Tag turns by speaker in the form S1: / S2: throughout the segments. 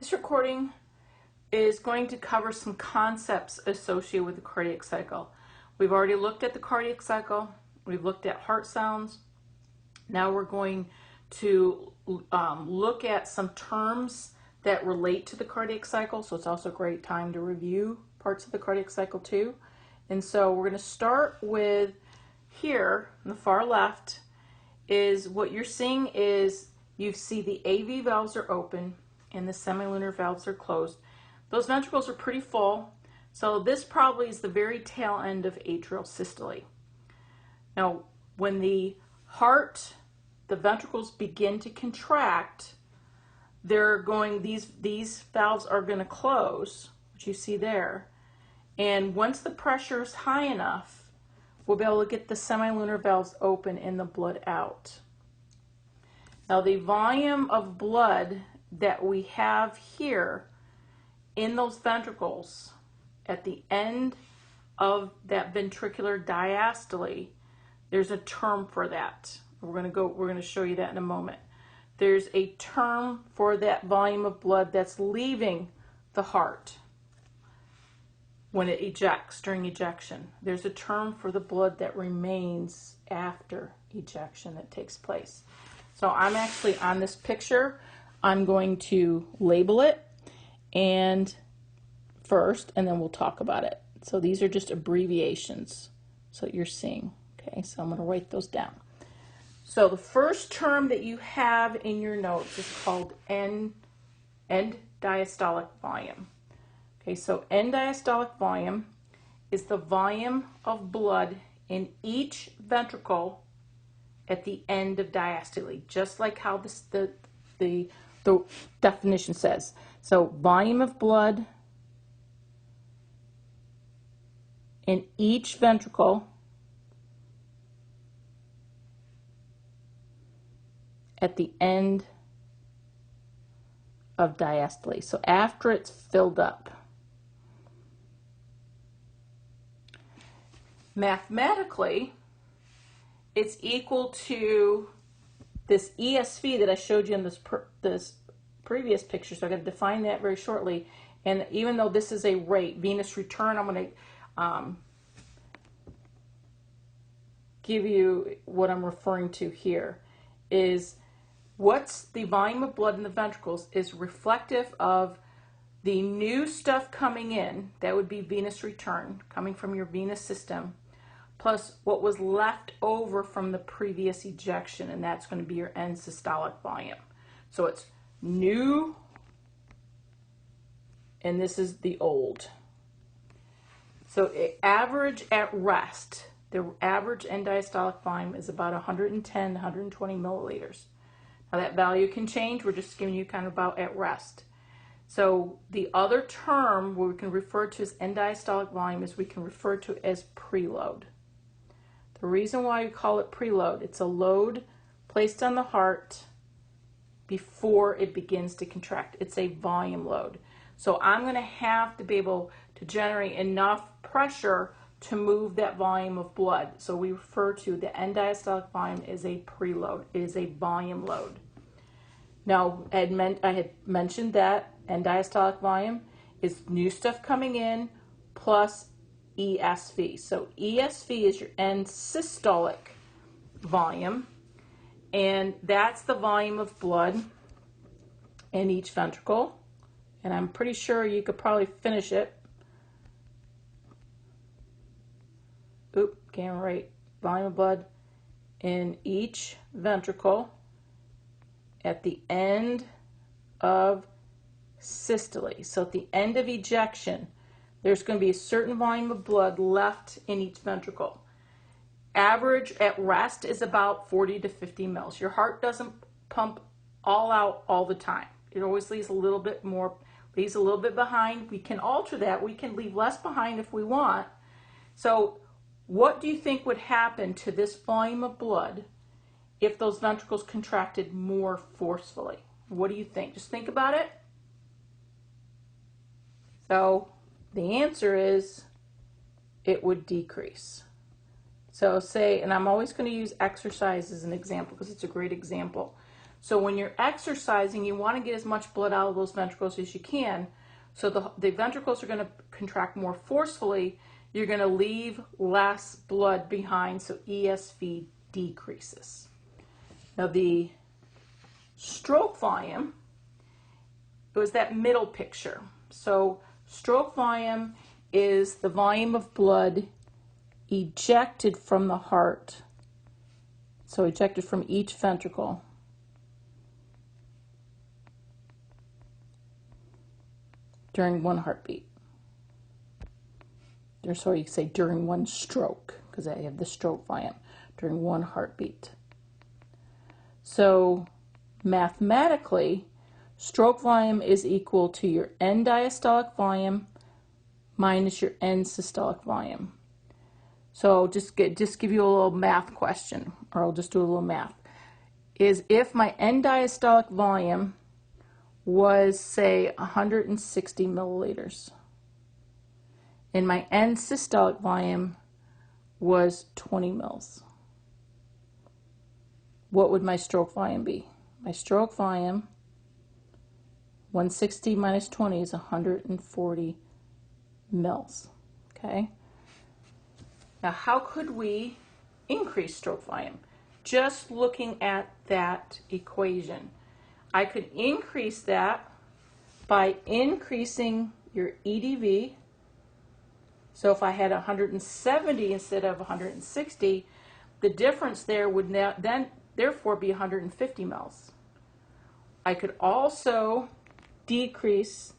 S1: This recording is going to cover some concepts associated with the cardiac cycle. We've already looked at the cardiac cycle. We've looked at heart sounds. Now we're going to look at some terms that relate to the cardiac cycle. So it's also a great time to review parts of the cardiac cycle too. And so we're going to start with here on the far left is what you're seeing is you see the AV valves are open and the semilunar valves are closed. Those ventricles are pretty full, so this probably is the very tail end of atrial systole. Now, when the heart, the ventricles begin to contract, these valves are going to close, which you see there, and once the pressure is high enough, we'll be able to get the semilunar valves open and the blood out. Now, the volume of blood that we have here in those ventricles at the end of that ventricular diastole, there's a term for that. We're going to show you that in a moment. There's a term for that volume of blood that's leaving the heart when it ejects, during ejection. There's a term for the blood that remains after ejection that takes place. So I'm actually on this picture. I'm going to label it and first, and then we'll talk about it. So these are just abbreviations so you're seeing. Okay, so I'm going to write those down. So the first term that you have in your notes is called end diastolic volume. Okay, so end diastolic volume is the volume of blood in each ventricle at the end of diastole, just like how the definition says. So volume of blood in each ventricle at the end of diastole. So after it's filled up. Mathematically, it's equal to this ESV that I showed you in this previous picture. So I'm going to define that very shortly. And even though this is a rate, venous return, I'm going to give you what I'm referring to here. Is what's the volume of blood in the ventricles is reflective of the new stuff coming in. That would be venous return, coming from your venous system, plus what was left over from the previous ejection, and that's going to be your end systolic volume. So it's new, and this is the old. So average at rest, the average end diastolic volume is about 110, 120 milliliters. Now that value can change. We're just giving you kind of about at rest. So the other term where we can refer to as end diastolic volume is we can refer to as preload. The reason why we call it preload, it's a load placed on the heart before it begins to contract. It's a volume load. So I'm going to have to be able to generate enough pressure to move that volume of blood. So we refer to the end diastolic volume as a preload. It is a volume load. Now, I had mentioned that end diastolic volume is new stuff coming in plus ESV. So ESV is your end systolic volume, and that's the volume of blood in each ventricle. And I'm pretty sure you could probably finish it. Oop, can't write. Volume of blood in each ventricle at the end of systole. So at the end of ejection, there's going to be a certain volume of blood left in each ventricle. Average at rest is about 40 to 50 mils. Your heart doesn't pump all out all the time. It always leaves a little bit more, leaves a little bit behind. We can alter that. We can leave less behind if we want. So what do you think would happen to this volume of blood if those ventricles contracted more forcefully? What do you think? Just think about it. So the answer is it would decrease. So say, and I'm always going to use exercise as an example because it's a great example. So when you're exercising, you want to get as much blood out of those ventricles as you can. So the ventricles are going to contract more forcefully. You're going to leave less blood behind, so ESV decreases. Now the stroke volume, it was that middle picture. So stroke volume is the volume of blood ejected from the heart. So ejected from each ventricle. During one heartbeat. Or sorry, you could say during one stroke, because I have the stroke volume, during one heartbeat. So mathematically, stroke volume is equal to your end diastolic volume minus your end systolic volume. So just give you a little math question, or I'll just do a little math. Is if my end diastolic volume was, say, 160 milliliters, and my end systolic volume was 20 mils, what would my stroke volume be? My stroke volume, 160 minus 20 is 140 mils, okay? Now, how could we increase stroke volume? Just looking at that equation. I could increase that by increasing your EDV. So if I had 170 instead of 160, the difference there would then therefore be 150 mils. I could also decrease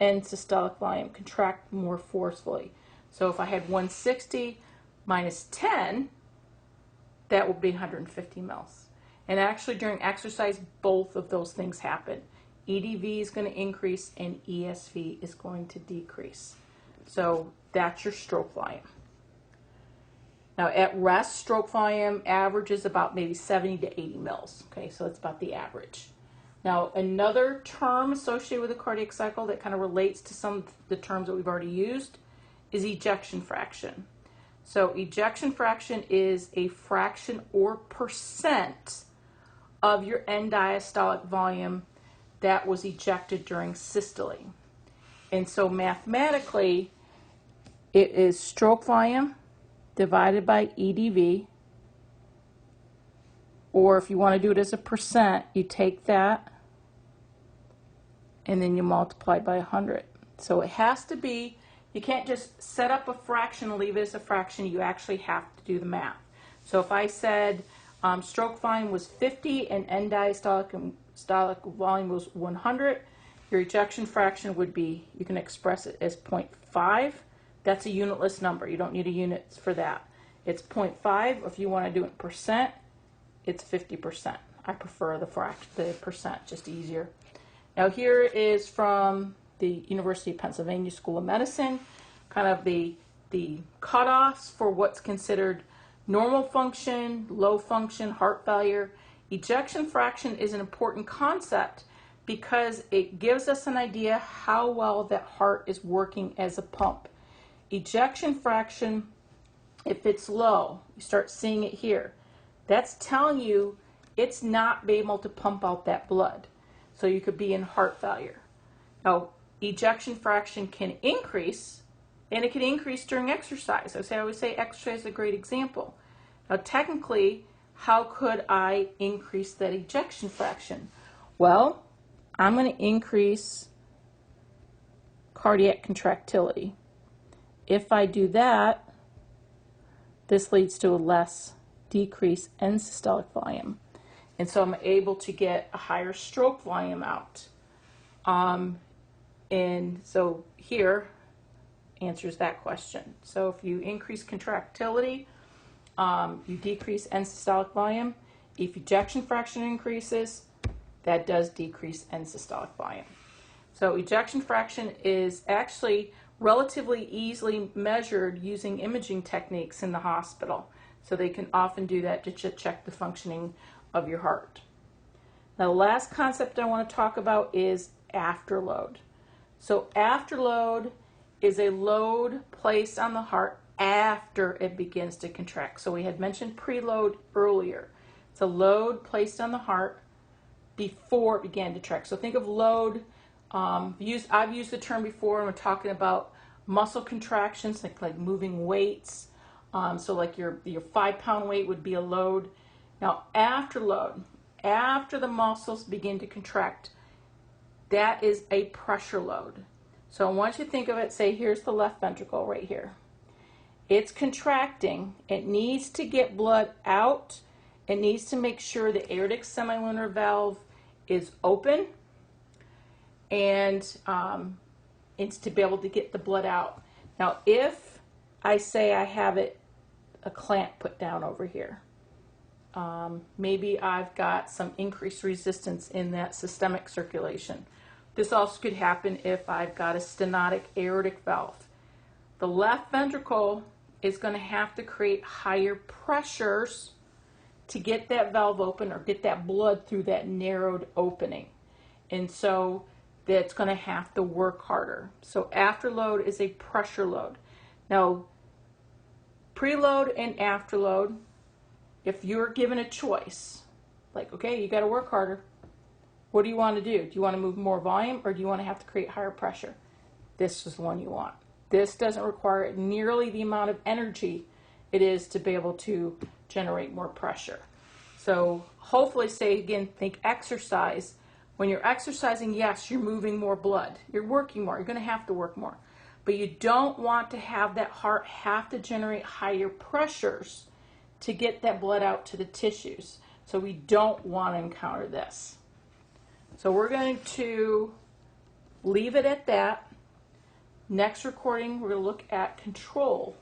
S1: end systolic volume, contract more forcefully. So if I had 160 minus 10, that would be 150 mils. And actually during exercise, both of those things happen. EDV is going to increase and ESV is going to decrease. So that's your stroke volume. Now at rest, stroke volume averages about maybe 70 to 80 mils. Okay, so that's about the average. Now another term associated with the cardiac cycle that kind of relates to some of the terms that we've already used is ejection fraction. So ejection fraction is a fraction or percent of your end diastolic volume that was ejected during systole. And so mathematically, it is stroke volume divided by EDV, or if you want to do it as a percent, you take that and then you multiply by 100. So it has to be, you can't just set up a fraction and leave it as a fraction. You actually have to do the math. So if I said stroke volume was 50 and end diastolic volume was 100, your ejection fraction would be, you can express it as 0.5. That's a unitless number. You don't need a unit for that. It's 0.5. If you want to do it in percent, it's 50%. I prefer the percent, just easier. Now here is from the University of Pennsylvania School of Medicine, kind of the cutoffs for what's considered normal function, low function, heart failure. Ejection fraction is an important concept because it gives us an idea how well that heart is working as a pump. Ejection fraction, if it's low, you start seeing it here. That's telling you it's not being able to pump out that blood. So you could be in heart failure. Now, ejection fraction can increase, and it can increase during exercise. I always say exercise is a great example. Now, technically, how could I increase that ejection fraction? Well, I'm going to increase cardiac contractility. If I do that, this leads to a less decreased end systolic volume. And so I'm able to get a higher stroke volume out. And so here answers that question. So if you increase contractility, you decrease end systolic volume. If ejection fraction increases, that does decrease end systolic volume. So ejection fraction is actually relatively easily measured using imaging techniques in the hospital. So they can often do that to check the functioning of your heart. Now the last concept I want to talk about is afterload. So afterload is a load placed on the heart after it begins to contract. So we had mentioned preload earlier. It's a load placed on the heart before it began to contract. So think of load. I've used the term before when we're talking about muscle contractions, like moving weights. So like your 5-pound weight would be a load. Now afterload, after the muscles begin to contract, that is a pressure load. So I want you to think of it, say here's the left ventricle right here. It's contracting. It needs to get blood out. It needs to make sure the aortic semilunar valve is open, and it's to be able to get the blood out. Now if I say I have a clamp put down over here, maybe I've got some increased resistance in that systemic circulation. This also could happen if I've got a stenotic aortic valve. The left ventricle is going to have to create higher pressures to get that valve open or get that blood through that narrowed opening. And so that's going to have to work harder. So afterload is a pressure load. Now, preload and afterload, if you're given a choice, like, okay, you got to work harder. What do you want to do? Do you want to move more volume, or do you want to have to create higher pressure? This is the one you want. This doesn't require nearly the amount of energy it is to be able to generate more pressure. So hopefully, say again, think exercise. When you're exercising, yes, you're moving more blood. You're working more. You're going to have to work more. But you don't want to have that heart have to generate higher pressures to get that blood out to the tissues. So we don't want to encounter this. So we're going to leave it at that. Next recording, we're going to look at control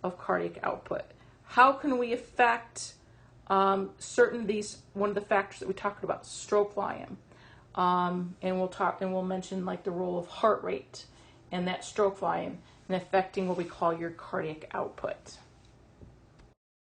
S1: of cardiac output. How can we affect certain of these, one of the factors that we talked about, stroke volume. And we'll mention like the role of heart rate and that stroke volume and affecting what we call your cardiac output.